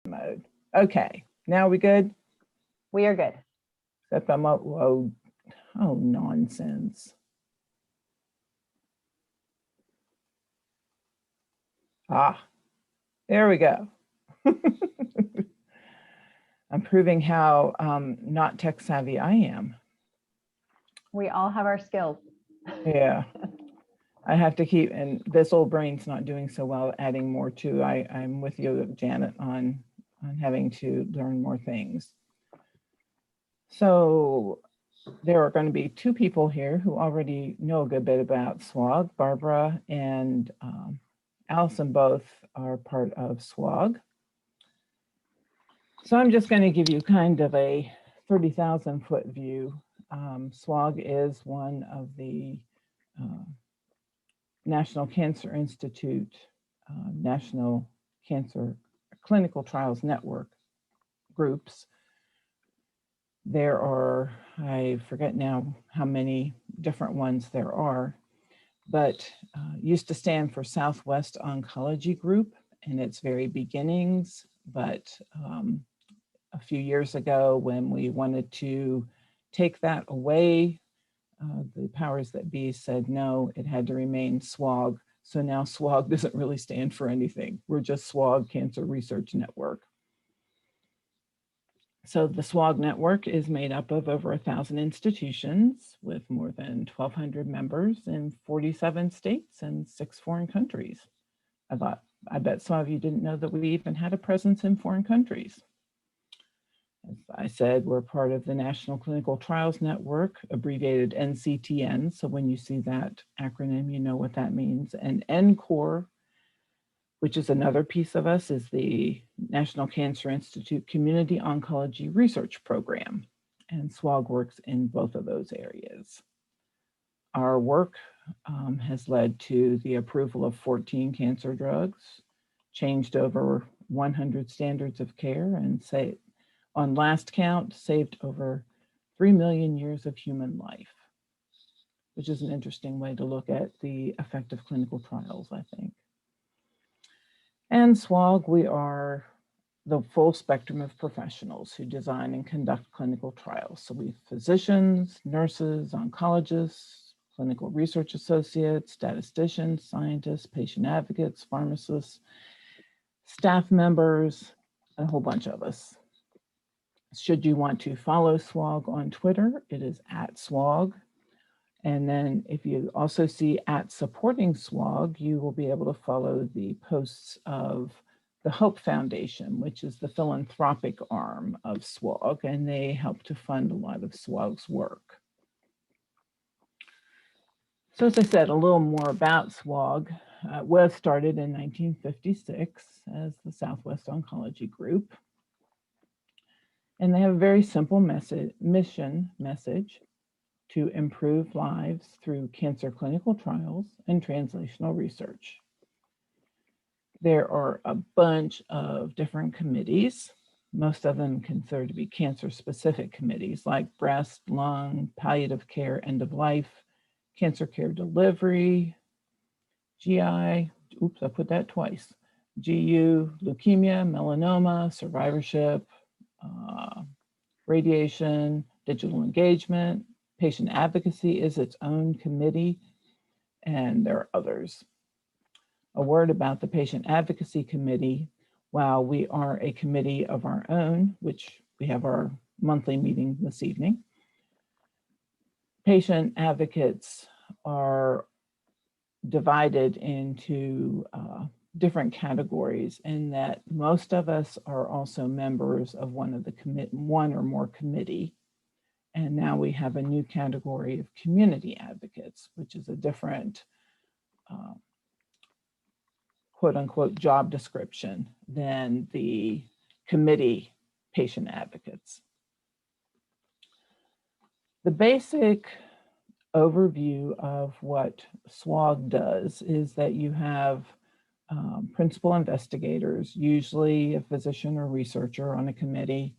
Mode. Okay, now we good? We are good. Except I'm up. Whoa. Oh, nonsense. Ah, there we go. I'm proving how not tech savvy I am. We all have our skills. Yeah. I have to keep, and this old brain's not doing so well adding more to. I'm with you, Janet, on having to learn more things. So there are going to be two people here who already know a good bit about SWOG. Barbara and Allison both are part of SWOG. So I'm just going to give you kind of a 30,000 foot view. SWOG is one of the National Cancer Institute, National Cancer Clinical Trials Network groups. There are, I forget now how many different ones there are, but used to stand for Southwest Oncology Group in its very beginnings. But a few years ago, when we wanted to take that away, the powers that be said no, it had to remain SWOG. So now SWOG doesn't really stand for anything. We're just SWOG Cancer Research Network. So the SWOG network is made up of over 1,000 institutions with more than 1,200 members in 47 states and 6 foreign countries. I bet some of you didn't know that we even had a presence in foreign countries. As I said, we're part of the National Clinical Trials Network, abbreviated NCTN. So when you see that acronym, you know what that means. And NCORE, which is another piece of us, is the National Cancer Institute Community Oncology Research Program. And SWOG works in both of those areas. Our work has led to the approval of 14 cancer drugs, changed over 100 standards of care, and on last count, saved over 3 million years of human life, which is an interesting way to look at the effect of clinical trials, I think. And SWOG, we are the full spectrum of professionals who design and conduct clinical trials. So we have physicians, nurses, oncologists, clinical research associates, statisticians, scientists, patient advocates, pharmacists, staff members, a whole bunch of us. Should you want to follow SWOG on Twitter, it is @SWOG. And then if you also see @supporting SWOG, you will be able to follow the posts of the Hope Foundation, which is the philanthropic arm of SWOG, and they help to fund a lot of SWOG's work. So as I said, a little more about SWOG. It was started in 1956 as the Southwest Oncology Group. And they have a very simple mission message to improve lives through cancer clinical trials and translational research. There are a bunch of different committees, most of them considered to be cancer-specific committees like breast, lung, palliative care, end of life, cancer care delivery, GI, oops, I put that twice, GU, leukemia, melanoma, survivorship, radiation, digital engagement. Patient advocacy is its own committee, and there are others. A word about the Patient Advocacy Committee. While we are a committee of our own, which we have our monthly meeting this evening, patient advocates are divided into different categories, in that most of us are also members of one or more committee. And now we have a new category of community advocates, which is a different quote unquote job description than the committee patient advocates. The basic overview of what SWOG does is that you have principal investigators, usually a physician or researcher on a committee,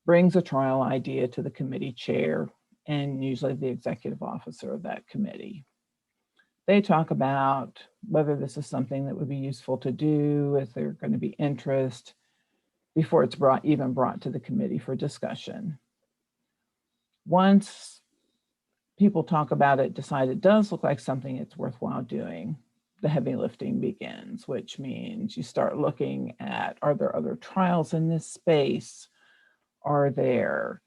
brings a trial idea to the committee chair and usually the executive officer of that committee. They talk about whether this is something that would be useful to do, is there going to be interest. before it's even brought to the committee for discussion. Once people talk about it, decide it does look like something it's worthwhile doing, the heavy lifting begins, which means you start looking at, are there other trials in this space? Are there,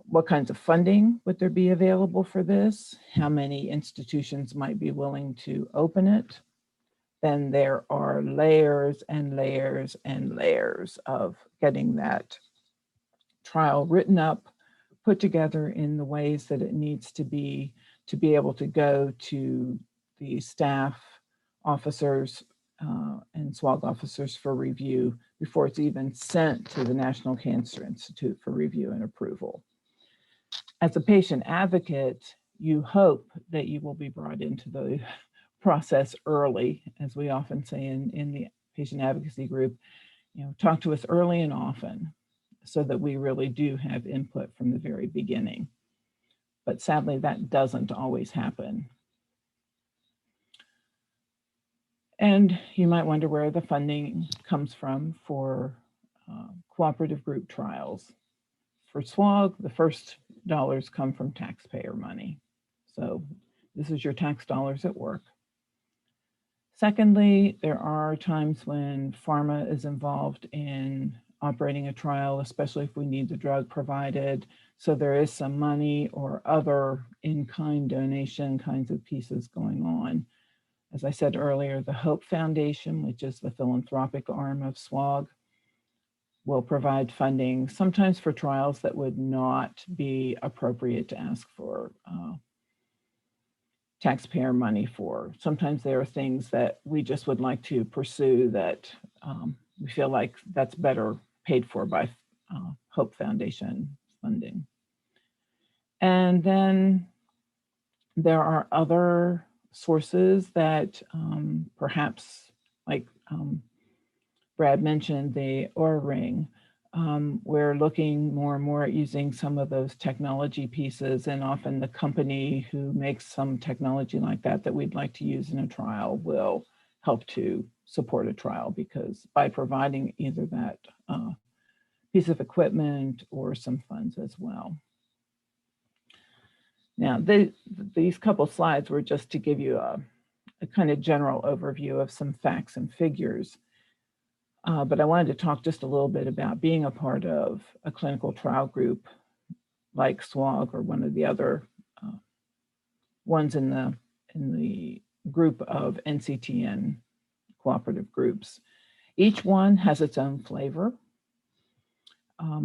what kinds of funding would there be available for this? How many institutions might be willing to open it? Then there are layers and layers and layers of getting that trial written up, put together in the ways that it needs to be able to go to the staff officers and SWOG officers for review before it's even sent to the National Cancer Institute for review and approval. As a patient advocate, you hope that you will be brought into the process early, as we often say in the patient advocacy group, talk to us early and often so that we really do have input from the very beginning. But sadly, that doesn't always happen. And you might wonder where the funding comes from for cooperative group trials. For SWOG, the first dollars come from taxpayer money. So this is your tax dollars at work. Secondly, there are times when pharma is involved in operating a trial, especially if we need the drug provided. So there is some money or other in-kind donation kinds of pieces going on. As I said earlier, the Hope Foundation, which is the philanthropic arm of SWOG, will provide funding, sometimes for trials that would not be appropriate to ask for taxpayer money for. Sometimes there are things that we just would like to pursue that we feel like that's better paid for by Hope Foundation funding. And then there are other sources that perhaps, like Brad mentioned, the Oura Ring. We're looking more and more at using some of those technology pieces, and often the company who makes some technology like that we'd like to use in a trial will help to support a trial, because by providing either that piece of equipment or some funds as well. Now, these couple slides were just to give you a kind of general overview of some facts and figures. But I wanted to talk just a little bit about being a part of a clinical trial group like SWOG or one of the other ones in the group of NCTN cooperative groups. Each one has its own flavor.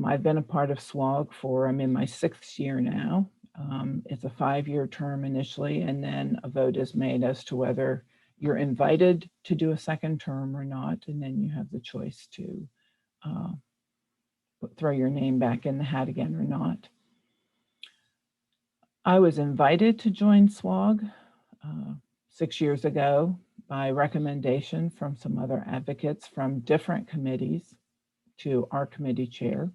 I've been a part of SWOG I'm in my 6th year now. It's a 5-year term initially, and then a vote is made as to whether you're invited to do a second term or not, and then you have the choice to throw your name back in the hat again or not. I was invited to join SWOG 6 years ago by recommendation from some other advocates from different committees to our committee chair.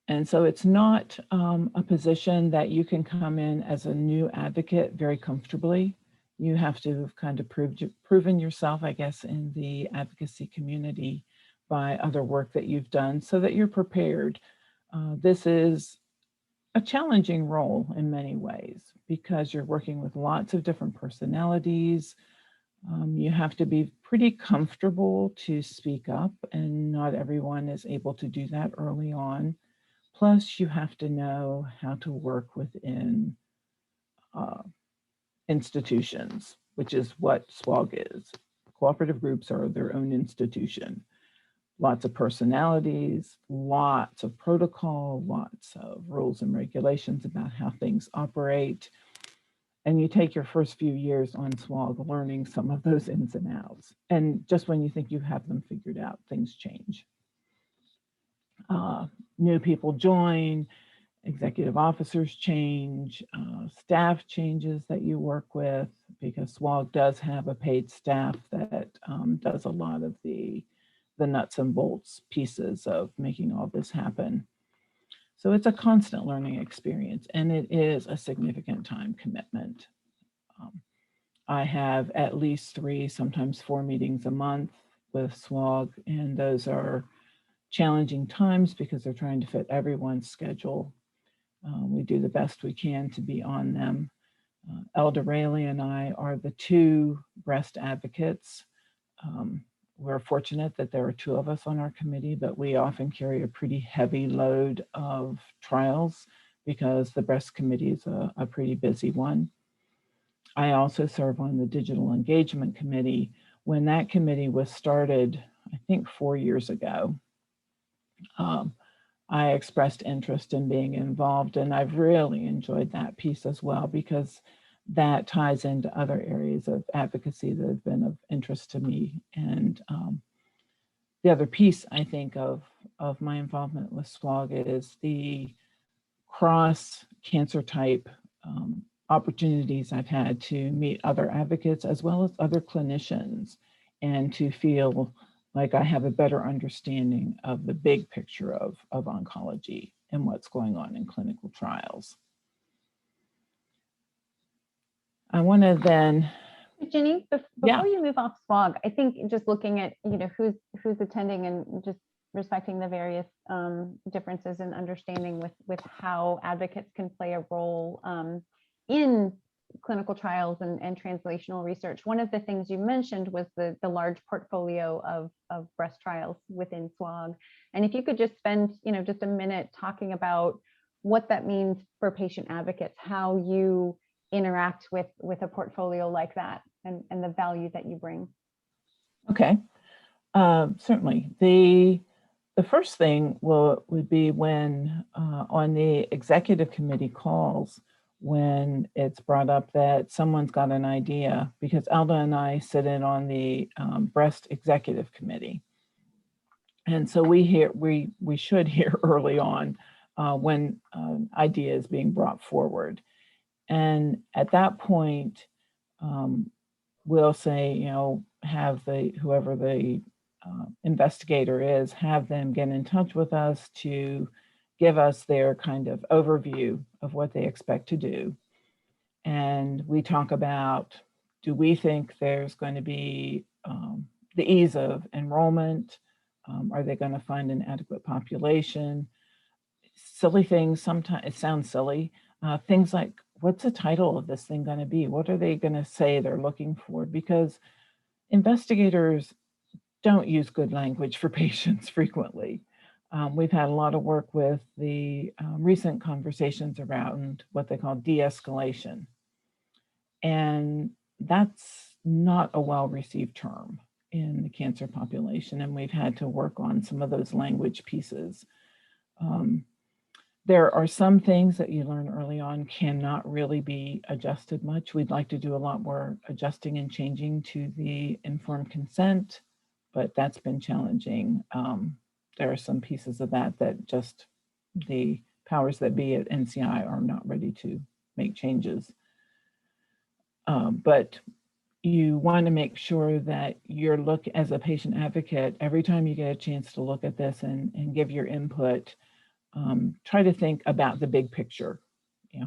And so it's not a position that you can come in as a new advocate very comfortably. You have to have kind of proven yourself, I guess, in the advocacy community by other work that you've done so that you're prepared. This is a challenging role in many ways because you're working with lots of different personalities. You have to be pretty comfortable to speak up, and not everyone is able to do that early on. Plus, you have to know how to work within institutions, which is what SWOG is. Cooperative groups are their own institution. Lots of personalities, lots of protocol, lots of rules and regulations about how things operate. And you take your first few years on SWOG learning some of those ins and outs. And just when you think you have them figured out, things change. New people join, executive officers change, staff changes that you work with, because SWOG does have a paid staff that does a lot of the nuts and bolts pieces of making all this happen. So it's a constant learning experience, and it is a significant time commitment. I have at least 3, sometimes 4 meetings a month. with SWOG, and those are challenging times because they're trying to fit everyone's schedule. We do the best we can to be on them. Elder Rayleigh and I are the two breast advocates. We're fortunate that there are two of us on our committee, but we often carry a pretty heavy load of trials because the breast committee is a pretty busy one. I also serve on the digital engagement committee. When that committee was started, I think 4 years ago, I expressed interest in being involved, and I've really enjoyed that piece as well because that ties into other areas of advocacy that have been of interest to me. And the other piece, I think, of my involvement with SWOG is the cross cancer type opportunities I've had to meet other advocates as well as other clinicians, and to feel like I have a better understanding of the big picture of oncology and what's going on in clinical trials. I want to then, Ginny, before you move off SWOG, I think just looking at who's attending and just respecting the various differences and understanding with how advocates can play a role in clinical trials and translational research. One of the things you mentioned was the large portfolio of breast trials within SWOG. And if you could just spend just a minute talking about what that means for patient advocates, how you interact with a portfolio like that, and the value that you bring. Okay, certainly. The first thing would be when on the executive committee calls, when it's brought up that someone's got an idea, because Alda and I sit in on the breast executive committee. And so we should hear early on when an idea is being brought forward. And at that point, we'll say, have whoever the investigator is, have them get in touch with us to give us their kind of overview of what they expect to do. And we talk about, do we think there's going to be the ease of enrollment? Are they going to find an adequate population? Silly things, sometimes it sounds silly. Things like, what's the title of this thing going to be? What are they going to say they're looking for? Because investigators don't use good language for patients frequently. We've had a lot of work with the recent conversations around what they call de-escalation. And that's not a well-received term in the cancer population. And we've had to work on some of those language pieces. There are some things that you learn early on cannot really be adjusted much. We'd like to do a lot more adjusting and changing to the informed consent, but that's been challenging. There are some pieces of that just the powers that be at NCI are not ready to make changes. But you want to make sure that you're as a patient advocate, every time you get a chance to look at this and give your input, try to think about the big picture,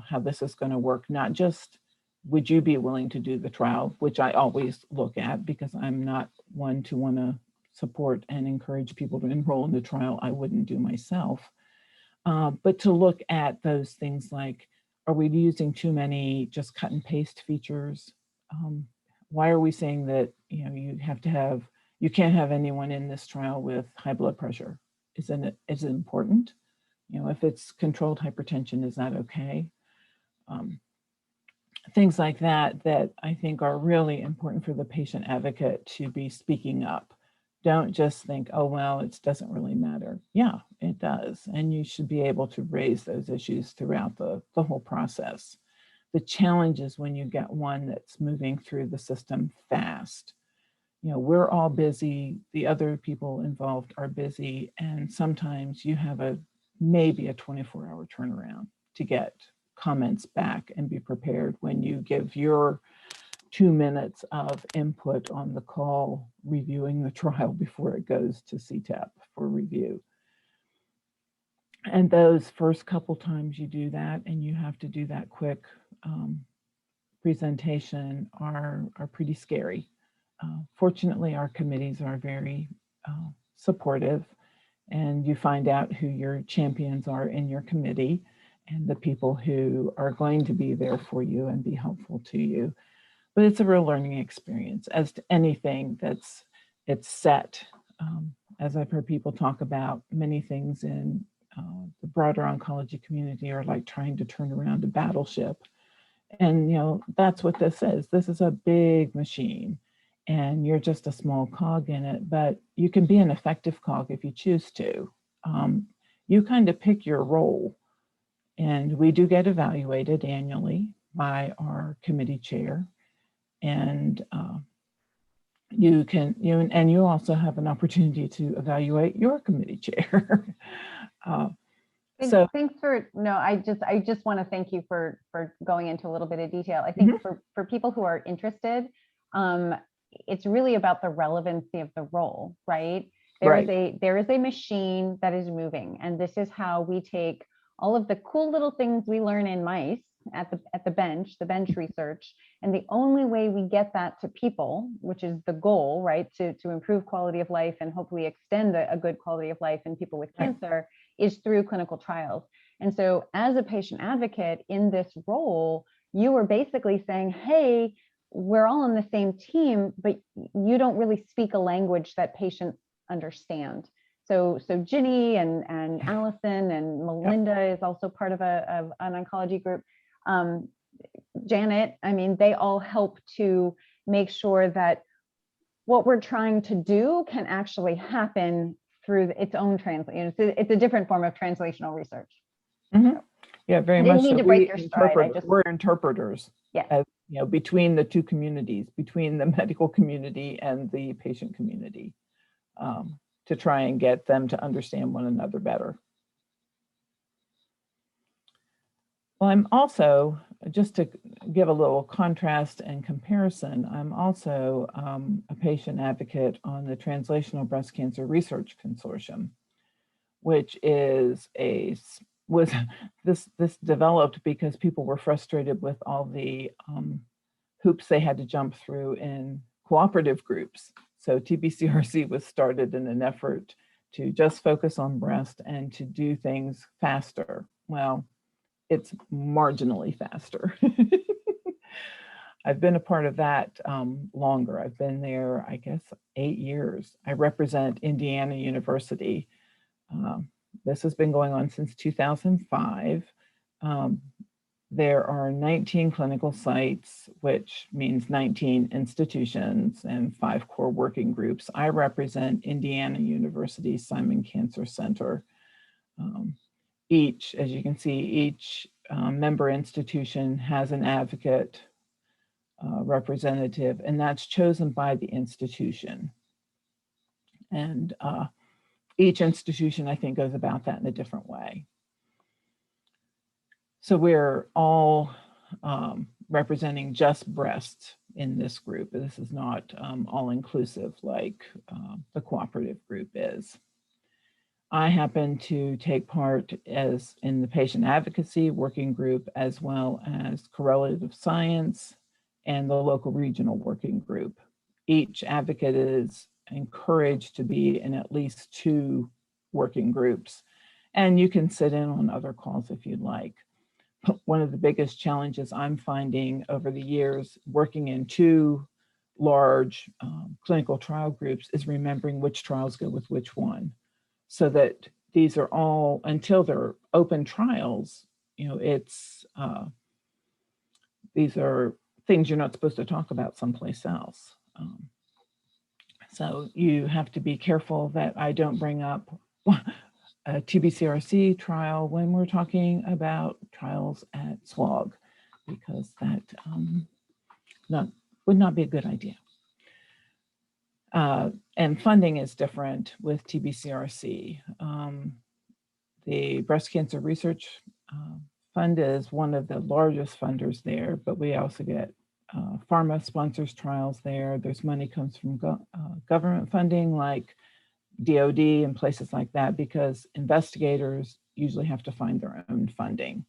how this is going to work, not just would you be willing to do the trial, which I always look at because I'm not one to want to support and encourage people to enroll in the trial I wouldn't do myself. But to look at those things like, are we using too many just cut and paste features? Why are we saying that you can't have anyone in this trial with high blood pressure? Is it important? If it's controlled hypertension, is that okay? Things like that I think are really important for the patient advocate to be speaking up. Don't just think, oh, well, it doesn't really matter. Yeah, it does. And you should be able to raise those issues throughout the whole process. The challenge is when you get one that's moving through the system fast. We're all busy. The other people involved are busy. And sometimes you have maybe a 24-hour turnaround to get comments back and be prepared when you give your 2 minutes of input on the call, reviewing the trial before it goes to CTEP for review. And those first couple times you do that, and you have to do that quick presentation, are pretty scary. Fortunately, our committees are very supportive, and you find out who your champions are in your committee and the people who are going to be there for you and be helpful to you. But it's a real learning experience, as to anything it's set. As I've heard people talk about, many things in the broader oncology community are like trying to turn around a battleship. And, that's what this is. This is a big machine, and you're just a small cog in it, but you can be an effective cog if you choose to. You kind of pick your role, and we do get evaluated annually by our committee chair. And you also have an opportunity to evaluate your committee chair. Thanks I just want to thank you for going into a little bit of detail. I think for people who are interested, it's really about the relevancy of the role, right? There is a machine that is moving, and this is how we take all of the cool little things we learn in mice at the bench research, and the only way we get that to people, which is the goal, right, to improve quality of life and hopefully extend a good quality of life in people with cancer, is through clinical trials. And so as a patient advocate in this role, you are basically saying, hey, we're all on the same team, but you don't really speak a language that patients understand. So Ginny and Allison and Melinda is also part of an oncology group. Janet, I mean, they all help to make sure that what we're trying to do can actually happen through its own translation. It's a different form of translational research. Yeah, very much. Need to break your stride. We're interpreters. Yeah. Between the two communities, between the medical community and the patient community, to try and get them to understand one another better. Well, I'm also, just to give a little contrast and comparison, I'm also a patient advocate on the Translational Breast Cancer Research Consortium, which is this developed because people were frustrated with all the hoops they had to jump through in cooperative groups. So TBCRC was started in an effort to just focus on breast and to do things faster. Well, it's marginally faster. I've been a part of that longer. I've been there, I guess, 8 years. I represent Indiana University. This has been going on since 2005. There are 19 clinical sites, which means 19 institutions and 5 core working groups. I represent Indiana University Simon Cancer Center. Each, as you can see, each member institution has an advocate representative, and that's chosen by the institution. And each institution, I think, goes about that in a different way. So we're all representing just breast in this group. This is not all-inclusive like the cooperative group is. I happen to take part as in the patient advocacy working group, as well as correlative science and the local regional working group. Each advocate is encouraged to be in at least 2 working groups, and you can sit in on other calls if you'd like. But one of the biggest challenges I'm finding over the years working in 2 large clinical trial groups is remembering which trials go with which one, so that these are all, until they're open trials, these are things you're not supposed to talk about someplace else. So you have to be careful that I don't bring up a TBCRC trial when we're talking about trials at SWOG, because that would not be a good idea. And funding is different with TBCRC. The Breast Cancer Research Fund is one of the largest funders there, but we also get pharma sponsors trials there. There's money comes from government funding like DOD and places like that, because investigators usually have to find their own funding.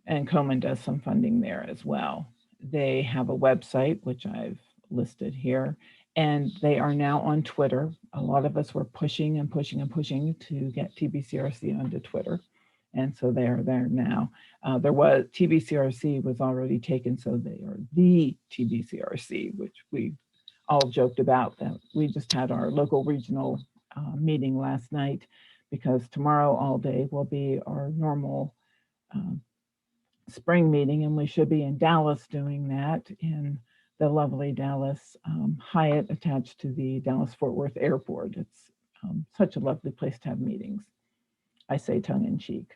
And Komen does some funding there as well. they have a website, which I've listed here, and they are now on Twitter. A lot of us were pushing and pushing and pushing to get TBCRC onto Twitter. And so they are there now. TBCRC was already taken, so they are the TBCRC, which we all joked about. That we just had our local regional meeting last night, because tomorrow all day will be our normal spring meeting, and we should be in Dallas doing that in the lovely Dallas Hyatt attached to the Dallas-Fort Worth Airport. It's such a lovely place to have meetings. I say tongue in cheek.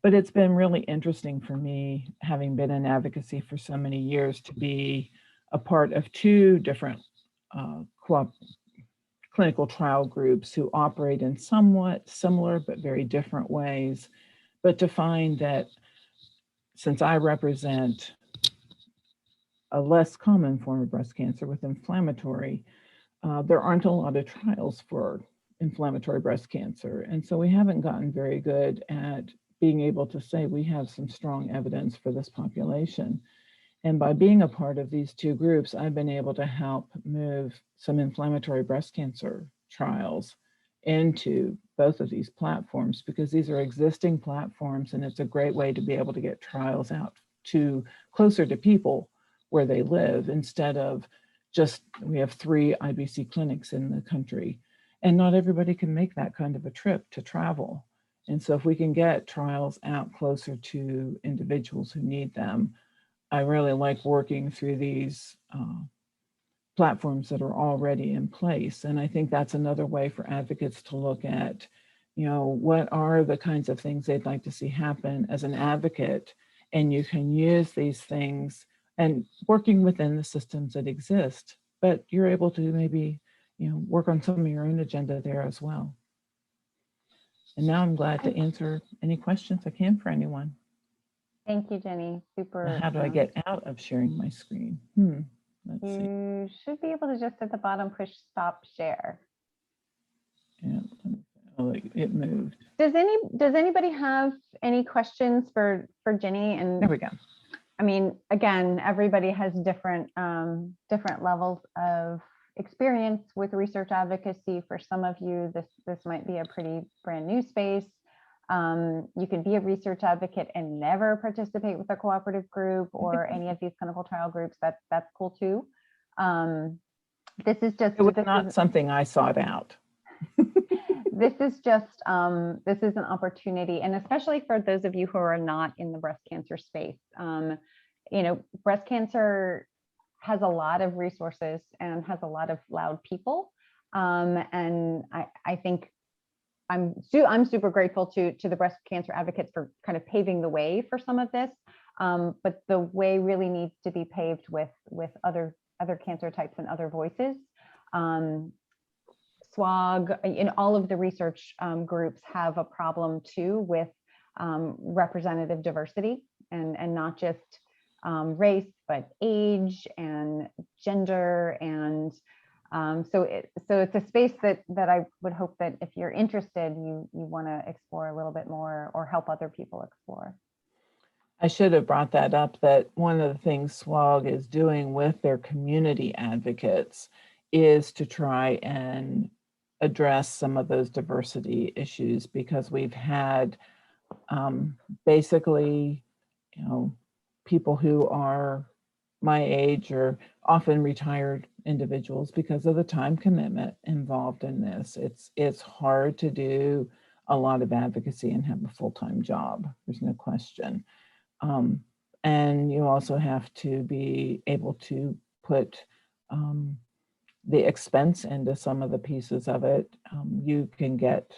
But it's been really interesting for me, having been in advocacy for so many years, to be a part of two different clinical trial groups who operate in somewhat similar but very different ways. But to find that, since I represent a less common form of breast cancer with inflammatory, there aren't a lot of trials for inflammatory breast cancer. And so we haven't gotten very good at being able to say we have some strong evidence for this population. And by being a part of these two groups, I've been able to help move some inflammatory breast cancer trials into both of these platforms, because these are existing platforms, and it's a great way to be able to get trials out to closer to people where they live, instead of just, we have 3 IBC clinics in the country, and not everybody can make that kind of a trip to travel. And so if we can get trials out closer to individuals who need them, I really like working through these platforms that are already in place. And I think that's another way for advocates to look at, what are the kinds of things they'd like to see happen as an advocate. And you can use these things and working within the systems that exist, but you're able to maybe, work on some of your own agenda there as well. And now I'm glad to answer any questions I can for anyone. Thank you, Jenny. Super. Now, how do I get out of sharing my screen? Let's see. You should be able to just at the bottom push stop share. Yeah, it moved. Does anybody have any questions for Ginny? And there we go. I mean, again, everybody has different levels of experience with research advocacy. For some of you, this might be a pretty brand new space. You can be a research advocate and never participate with a cooperative group or any of these clinical trial groups. That's cool too. This is just, it was not something I sought out. This is just, this is an opportunity, and especially for those of you who are not in the breast cancer space. Breast cancer has a lot of resources and has a lot of loud people. And I think I'm super grateful to the breast cancer advocates for kind of paving the way for some of this. But the way really needs to be paved with other cancer types and other voices. SWOG, all of the research groups have a problem too with representative diversity, and not just race, but age and gender. And so it's a space that I would hope that if you're interested, you want to explore a little bit more, or help other people explore. I should have brought that up, that one of the things SWOG is doing with their community advocates is to try and address some of those diversity issues, because we've had basically, people who are my age or often retired individuals, because of the time commitment involved in this. It's hard to do a lot of advocacy and have a full-time job. There's no question. And you also have to be able to put the expense into some of the pieces of it. You can get,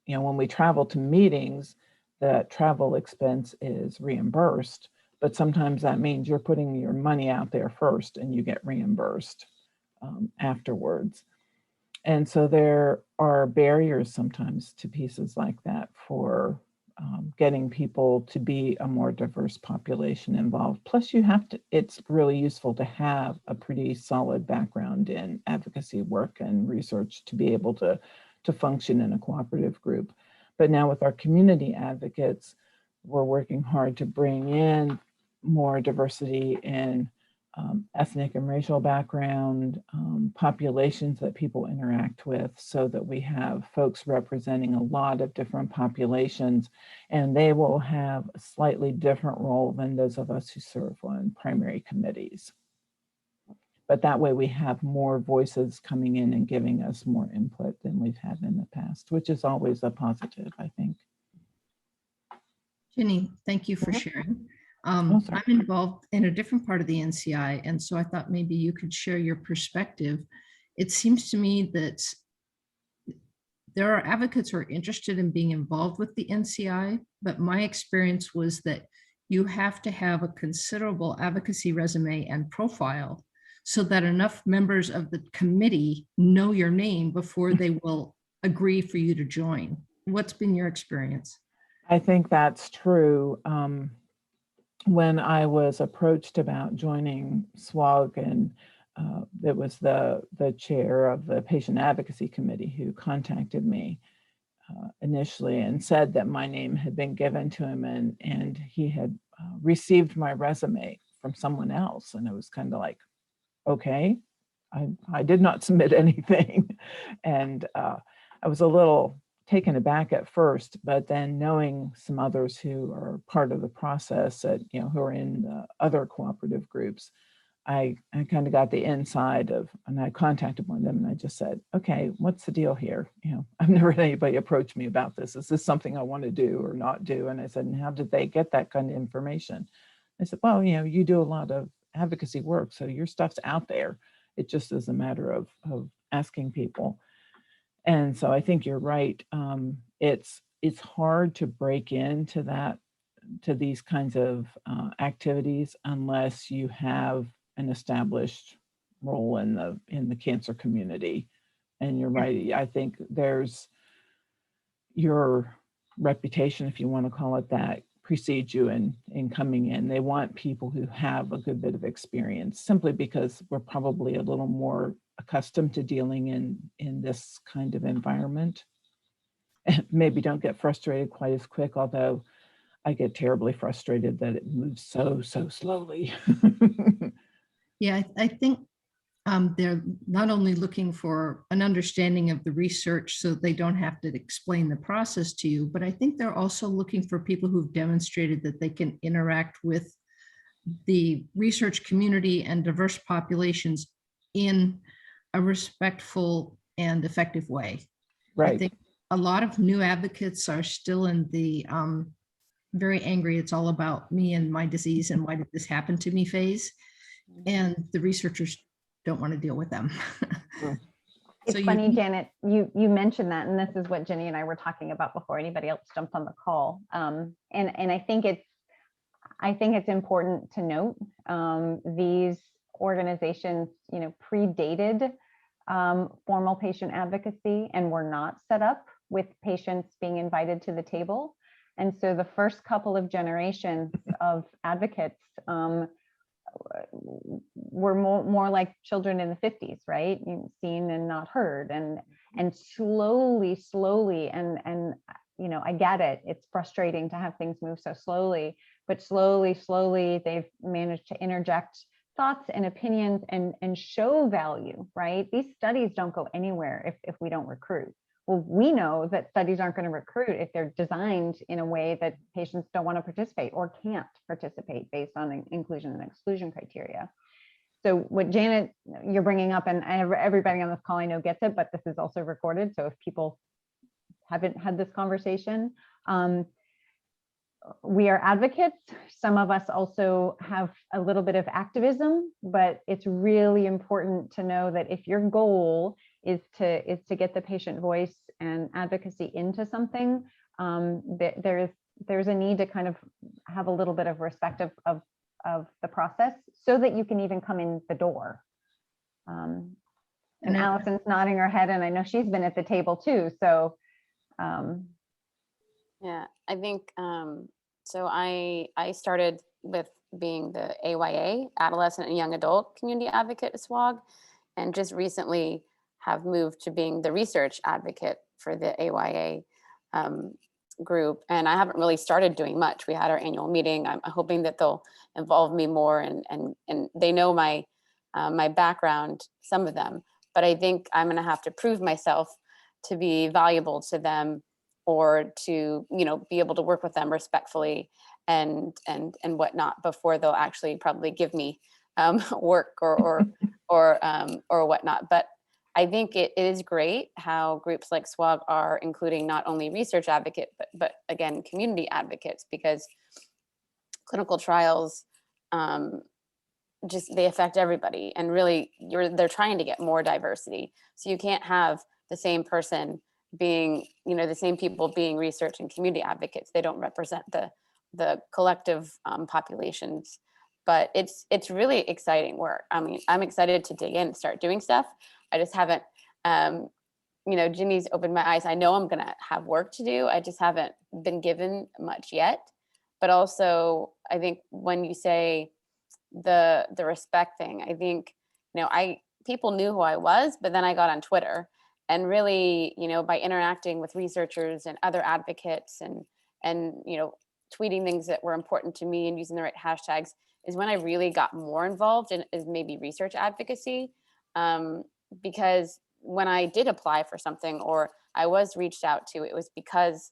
when we travel to meetings, the travel expense is reimbursed, but sometimes that means you're putting your money out there first and you get reimbursed afterwards. And so there are barriers sometimes to pieces like that for getting people to be a more diverse population involved. Plus it's really useful to have a pretty solid background in advocacy work and research to be able to function in a cooperative group. But now with our community advocates, we're working hard to bring in more diversity in ethnic and racial background, populations that people interact with, so that we have folks representing a lot of different populations, and they will have a slightly different role than those of us who serve on primary committees. But that way we have more voices coming in and giving us more input than we've had in the past, which is always a positive, I think. Ginny, thank you for sharing. Oh, I'm involved in a different part of the NCI, and so I thought maybe you could share your perspective. It seems to me that there are advocates who are interested in being involved with the NCI, but my experience was that you have to have a considerable advocacy resume and profile so that enough members of the committee know your name before they will agree for you to join. What's been your experience? I think that's true. When I was approached about joining SWOG, and it was the chair of the Patient Advocacy Committee who contacted me initially and said that my name had been given to him, and he had received my resume from someone else. And it was kind of like, okay, I did not submit anything. And I was a little taken aback at first, but then knowing some others who are part of the process, who are in the other cooperative groups, I kind of got the inside of, and I contacted one of them and I just said, okay, what's the deal here? I've never had anybody approach me about this. Is this something I want to do or not do? And I said, and how did they get that kind of information? I said, well, you do a lot of advocacy work, so your stuff's out there. It just is a matter of asking people. And so I think you're right. It's hard to break into these kinds of activities unless you have an established role in the cancer community. And you're right. I think there's your reputation, if you want to call it that, precedes you in coming in. They want people who have a good bit of experience, simply because we're probably a little more accustomed to dealing in this kind of environment. And maybe don't get frustrated quite as quick, although I get terribly frustrated that it moves so slowly. Yeah, I think they're not only looking for an understanding of the research so they don't have to explain the process to you, but I think they're also looking for people who've demonstrated that they can interact with the research community and diverse populations in a respectful and effective way. Right. I think a lot of new advocates are still in the very angry, it's all about me and my disease and why did this happen to me phase. And the researchers don't want to deal with them. It's funny, Janet, you mentioned that, and this is what Ginny and I were talking about before anybody else jumped on the call. And I think it's important to note these organizations, predated formal patient advocacy and were not set up with patients being invited to the table. And so the first couple of generations of advocates were more like children in the 50s, right? Seen and not heard, and slowly, and I get it. It's frustrating to have things move so slowly, but slowly they've managed to interject thoughts and opinions and show value, right? These studies don't go anywhere if we don't recruit. Well, we know that studies aren't going to recruit if they're designed in a way that patients don't want to participate or can't participate based on inclusion and exclusion criteria. So what Janet, you're bringing up, and everybody on this call I know gets it, but this is also recorded. So if people haven't had this conversation, we are advocates. Some of us also have a little bit of activism, but it's really important to know that if your goal is to get the patient voice and advocacy into something, there's a need to kind of have a little bit of respect of the process so that you can even come in the door. And Allison's nodding her head, and I know she's been at the table too. So yeah, I think so. I started with being the AYA, Adolescent and Young Adult Community Advocate at SWOG, and just recently have moved to being the research advocate for the AYA. group, and I haven't really started doing much. We had our annual meeting. I'm hoping that they'll involve me more, and they know my my background, some of them, but I think I'm going to have to prove myself to be valuable to them, or to, you know, be able to work with them respectfully and whatnot before they'll actually probably give me work or whatnot. But I think it is great how groups like SWOG are including not only research advocate, but again, community advocates, because clinical trials, just, they affect everybody, and really they're trying to get more diversity. So you can't have the same person being, you know, the same people being research and community advocates. They don't represent the collective populations. But it's really exciting work. I mean, I'm excited to dig in and start doing stuff. I just haven't, you know, Ginny's opened my eyes. I know I'm gonna have work to do. I just haven't been given much yet. But also, I think when you say the respect thing, I think, you know, people knew who I was, but then I got on Twitter, and really, you know, by interacting with researchers and other advocates, and you know, tweeting things that were important to me and using the right hashtags, is when I really got more involved in is maybe research advocacy. Because when I did apply for something, or I was reached out to, it was because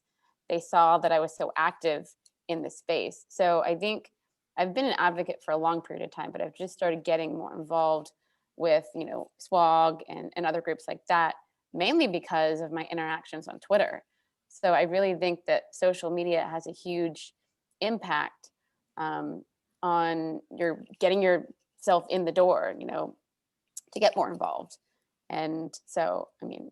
they saw that I was so active in the space. So I think I've been an advocate for a long period of time, but I've just started getting more involved with, you know, SWOG and other groups like that, mainly because of my interactions on Twitter. So I really think that social media has a huge impact on your getting yourself in the door, you know, to get more involved. And so, I mean,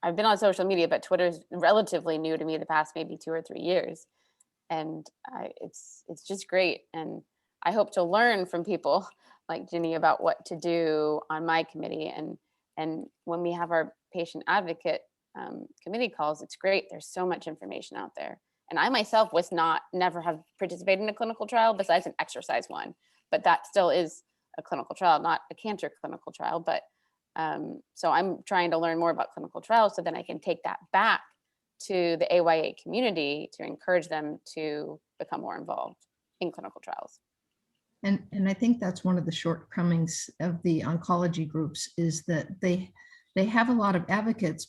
I've been on social media, but Twitter's relatively new to me the past maybe 2 or 3 years. And it's just great. And I hope to learn from people like Ginny about what to do on my committee. And when we have our patient advocate committee calls, it's great. There's so much information out there. And I myself never have participated in a clinical trial besides an exercise one, but that still is a clinical trial, not a cancer clinical trial. But so I'm trying to learn more about clinical trials so then I can take that back to the AYA community to encourage them to become more involved in clinical trials. And I think that's one of the shortcomings of the oncology groups, is that they have a lot of advocates,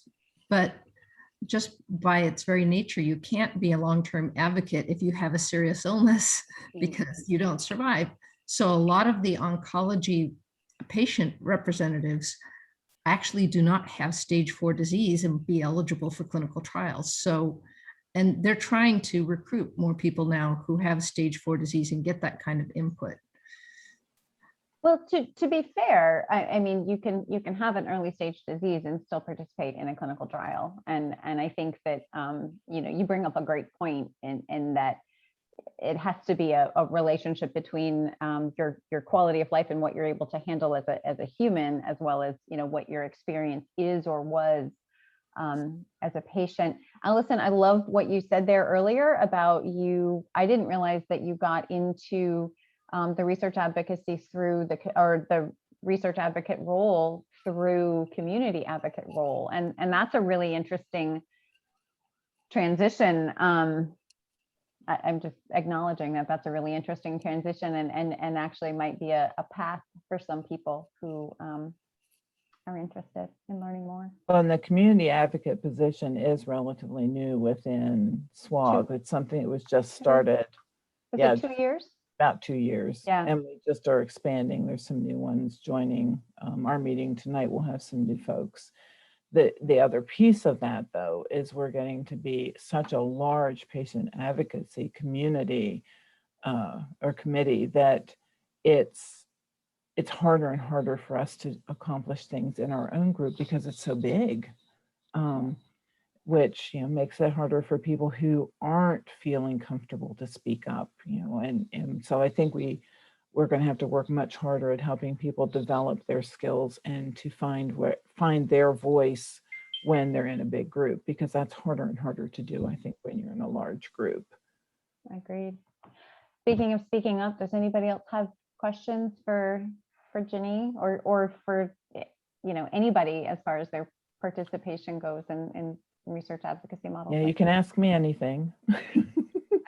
but just by its very nature, you can't be a long-term advocate if you have a serious illness, because you don't survive. So a lot of the oncology patient representatives actually do not have stage 4 disease and be eligible for clinical trials. So, and they're trying to recruit more people now who have stage 4 disease and get that kind of input. Well, to be fair, I mean, you can have an early stage disease and still participate in a clinical trial. And I think that, you know, you bring up a great point in that it has to be a relationship between your quality of life and what you're able to handle as a human, as well as, you know, what your experience is or was as a patient. Allison, I love what you said there earlier about I didn't realize that you got into the research advocacy through the research advocate role through community advocate role. And that's a really interesting transition. I'm just acknowledging that that's a really interesting transition, and actually might be a path for some people who are interested in learning more. Well, and the community advocate position is relatively new within SWOG. It's something that was just started. Was it 2 years? About 2 years. Yeah. And we just are expanding. There's some new ones joining our meeting tonight. We'll have some new folks. The other piece of that, though, is we're getting to be such a large patient advocacy community or committee that it's harder and harder for us to accomplish things in our own group because it's so big, which, you know, makes it harder for people who aren't feeling comfortable to speak up, you know, and so I think we're going to have to work much harder at helping people develop their skills and to find their voice when they're in a big group, because that's harder and harder to do, I think, when you're in a large group. Agreed. Speaking of speaking up, does anybody else have questions for Ginny or for, you know, anybody as far as their participation goes in research advocacy models. Yeah, you can ask me anything. I'm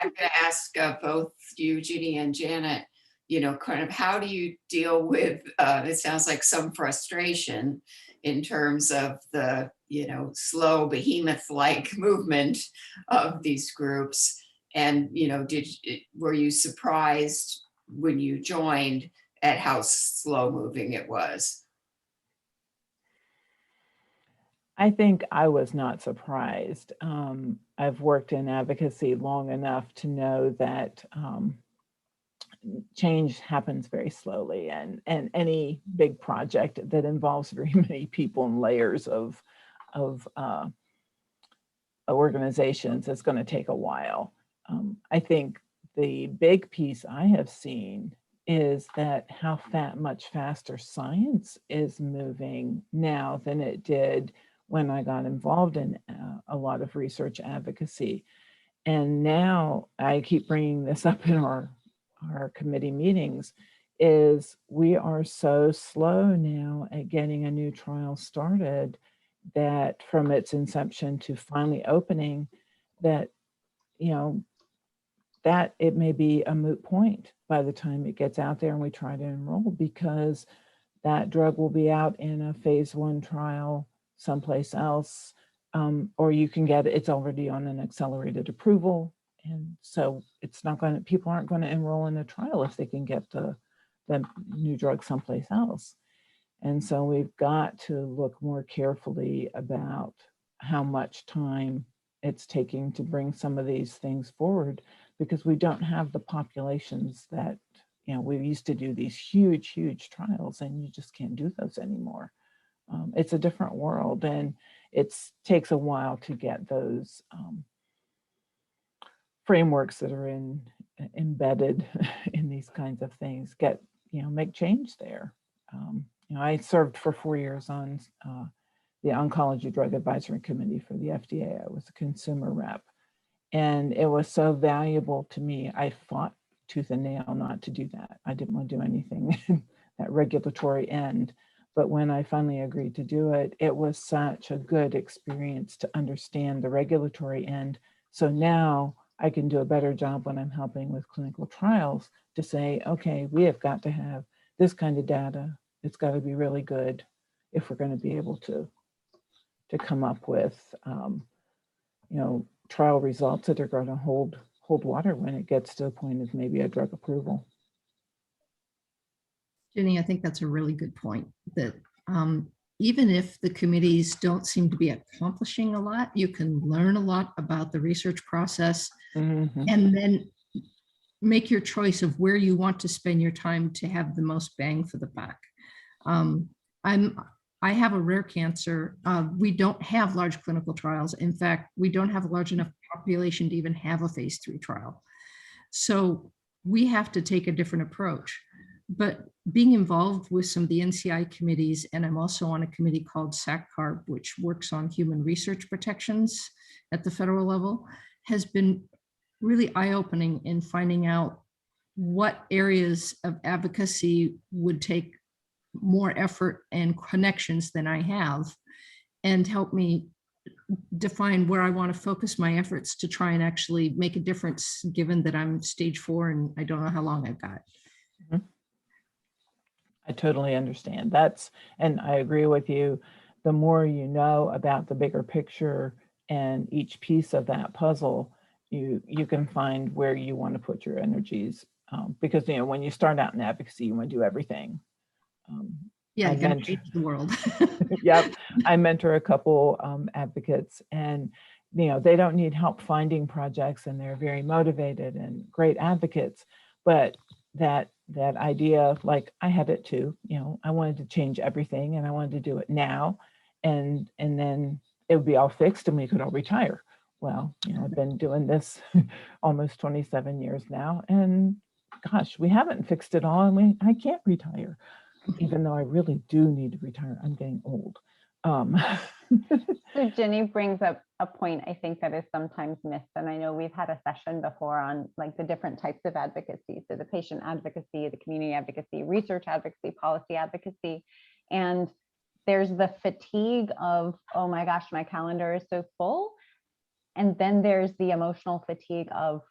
going to ask both you, Ginny and Janet, kind of how do you deal with, it sounds like some frustration in terms of the, slow behemoth-like movement of these groups. And, were you surprised when you joined at how slow moving it was? I think I was not surprised. I've worked in advocacy long enough to know that change happens very slowly, and any big project that involves very many people and layers of organizations is going to take a while. I think the big piece I have seen is that how much faster science is moving now than it did when I got involved in a lot of research advocacy. And now I keep bringing this up in our committee meetings, is we are so slow now at getting a new trial started that from its inception to finally opening, that, that it may be a moot point by the time it gets out there and we try to enroll, because that drug will be out in a phase 1 trial someplace else, or you can get it's already on an accelerated approval. And so it's not going to, people aren't going to enroll in a trial if they can get the new drug someplace else. And so we've got to look more carefully about how much time it's taking to bring some of these things forward, because we don't have the populations that, we used to do these huge trials, and you just can't do those anymore. It's a different world, and it takes a while to get those frameworks that are embedded in these kinds of things, make change there. I served for 4 years on the Oncology Drug Advisory Committee for the FDA. I was a consumer rep, and it was so valuable to me. I fought tooth and nail not to do that. I didn't want to do anything that regulatory end. But when I finally agreed to do it, it was such a good experience to understand the regulatory end. So now I can do a better job when I'm helping with clinical trials to say, okay, we have got to have this kind of data. It's got to be really good if we're going to be able to come up with, trial results that are going to hold water when it gets to a point of maybe a drug approval. Ginny, I think that's a really good point, that even if the committees don't seem to be accomplishing a lot, you can learn a lot about the research process, and then make your choice of where you want to spend your time to have the most bang for the buck. I have a rare cancer. We don't have large clinical trials. In fact, we don't have a large enough population to even have a phase 3 trial. So we have to take a different approach. But being involved with some of the NCI committees, and I'm also on a committee called SACCARB, which works on human research protections at the federal level, has been really eye-opening in finding out what areas of advocacy would take more effort and connections than I have, and help me define where I want to focus my efforts to try and actually make a difference, given that I'm stage 4 and I don't know how long I've got. I totally understand. And I agree with you. The more you know about the bigger picture and each piece of that puzzle, you can find where you want to put your energies. Because when you start out in advocacy, you want to do everything. Yeah, you gotta change the world. Yep, I mentor a couple advocates, and they don't need help finding projects, and they're very motivated and great advocates. But that idea, like I had it too, I wanted to change everything, and I wanted to do it now, and then it would be all fixed and we could all retire. Well, I've been doing this almost 27 years now, and gosh, we haven't fixed it all, and I can't retire, even though I really do need to retire. I'm getting old. So Ginny brings up a point I think that is sometimes missed, and I know we've had a session before on like the different types of advocacy. So the patient advocacy, the community advocacy, research advocacy, policy advocacy, and there's the fatigue of, oh my gosh, my calendar is so full. And then there's the emotional fatigue of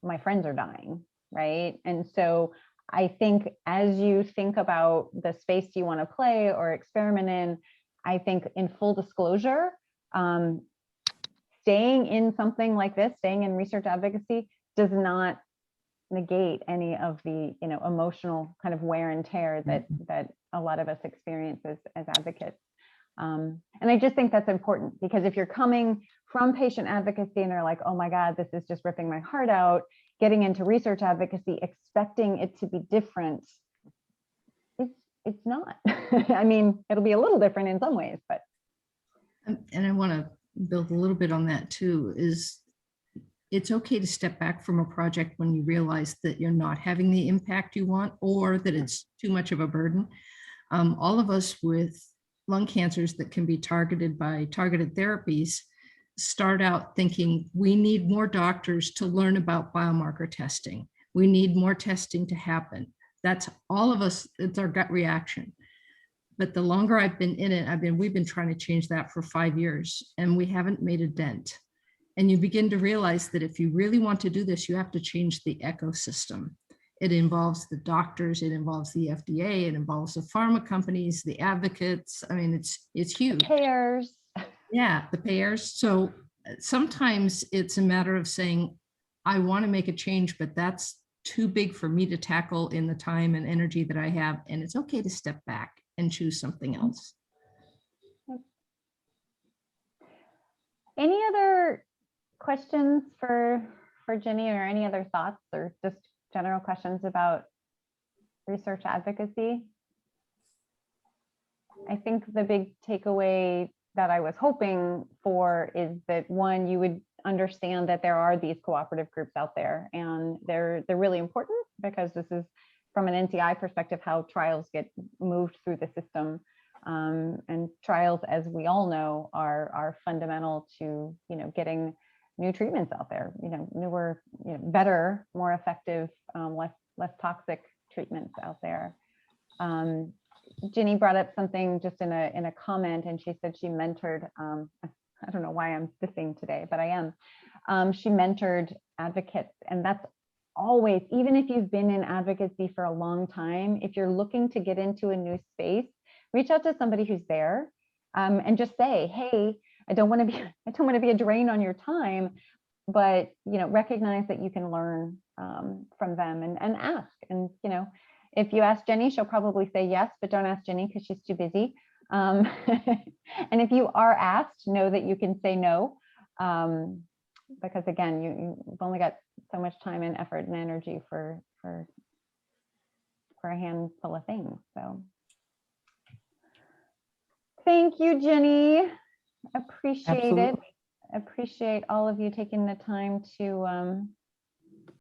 my friends are dying, right? And so I think as you think about the space you want to play or experiment in, I think in full disclosure, staying in something like this, staying in research advocacy does not negate any of the, you know, emotional kind of wear and tear that a lot of us experience as advocates. And I just think that's important, because if you're coming from patient advocacy and they're like, oh my God, this is just ripping my heart out, getting into research advocacy, expecting it to be different, it's not. I mean, it'll be a little different in some ways, but. And I want to build a little bit on that too, is it's okay to step back from a project when you realize that you're not having the impact you want, or that it's too much of a burden. All of us with lung cancers that can be targeted by targeted therapies start out thinking we need more doctors to learn about biomarker testing. We need more testing to happen. That's all of us, it's our gut reaction. But the longer I've been in it, we've been trying to change that for 5 years and we haven't made a dent. And you begin to realize that if you really want to do this, you have to change the ecosystem. It involves the doctors, it involves the FDA, it involves the pharma companies, the advocates. I mean, it's huge. Payers. Yeah, the payers. So sometimes it's a matter of saying, I want to make a change, but that's too big for me to tackle in the time and energy that I have. And it's okay to step back and choose something else. Any other questions for Ginny, or any other thoughts, or just general questions about research advocacy? I think the big takeaway that I was hoping for is that, one, you would understand that there are these cooperative groups out there, and they're really important, because this is, from an NCI perspective, how trials get moved through the system. And trials, as we all know, are fundamental to, you know, getting new treatments out there, you know, newer, you know, better, more effective, less toxic treatments out there. Ginny brought up something just in a comment, and she said she mentored, I don't know why I'm dissing today, but I am. She mentored advocates, and that's always, even if you've been in advocacy for a long time, if you're looking to get into a new space, reach out to somebody who's there, and just say, hey, I don't want to be a drain on your time, but, you know, recognize that you can learn from them, and ask. And, you know, if you ask Ginny, she'll probably say yes, but don't ask Ginny because she's too busy. And if you are asked, know that you can say no, because again, you've only got so much time and effort and energy for a handful of things. So thank you, Ginny. Appreciate Absolutely. it. Appreciate all of you taking the time to